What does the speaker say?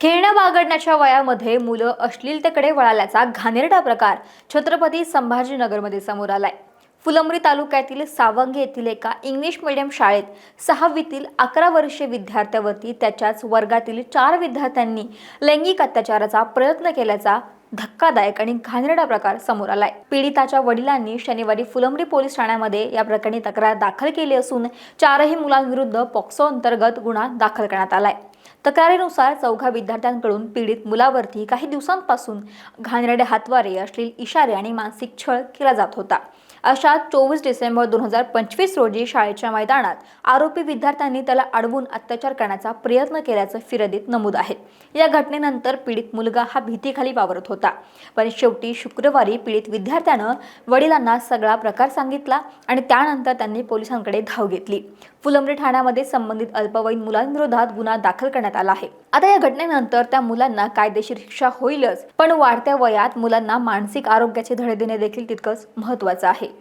खेळण्या बागडण्याच्या वयामध्ये मुलं अश्लीलतेकडे वळाल्याचा घाणेरडा प्रकार छत्रपती संभाजीनगरमध्ये समोर आलाय। फुलंब्री तालुक्यातील सावंगी येथील एका इंग्लिश मीडियम शाळेत 6वीतील 11 वर्षीय विद्यार्थ्यावरती त्याच्याच वर्गातील 4 विद्यार्थ्यांनी लैंगिक अत्याचाराचा प्रयत्न केल्याचा धक्कादायक आणि घाणेरडा प्रकार समोर आलाय। पीडिताच्या वडिलांनी शनिवारी फुलंब्री पोलीस ठाण्यामध्ये या प्रकरणी तक्रार दाखल केली असून 4ही मुलांविरुद्ध पॉक्सो अंतर्गत गुन्हा दाखल करण्यात आलाय। तक्रारीनुसार 4 विद्यार्थ्यांकडून पीडित मुलावरती काही दिवसांपासून घाणेरडे हातवारे, अश्लील इशारे आणि मानसिक छळ केला जात होता। अशा 24 डिसेंबर 2025 रोजी शाळेच्या मैदानात आरोपी विद्यार्थ्यांनी त्याला अडवून अत्याचार करण्याचा प्रयत्न केल्याचं फिर्यादीत नमूद आहे। या घटनेनंतर पीडित मुलगा हा भीतीखाली वावरत होता, पण शेवटी शुक्रवारी पीडित विद्यार्थ्यानं वडिलांना सगळा प्रकार सांगितला आणि त्यानंतर त्यांनी पोलिसांकडे धाव घेतली। फुलंब्री ठाण्यामध्ये संबंधित अल्पवयीन मुलांविरोधात गुन्हा दाखल करण्यात आला आहे। आता या घटनेनंतर त्या मुलांना कायदेशीर शिक्षा होईलच, पण वाढत्या वयात मुलांना मानसिक आरोग्याचे धडे देणे देखील तितकंच महत्त्वाचं आहे।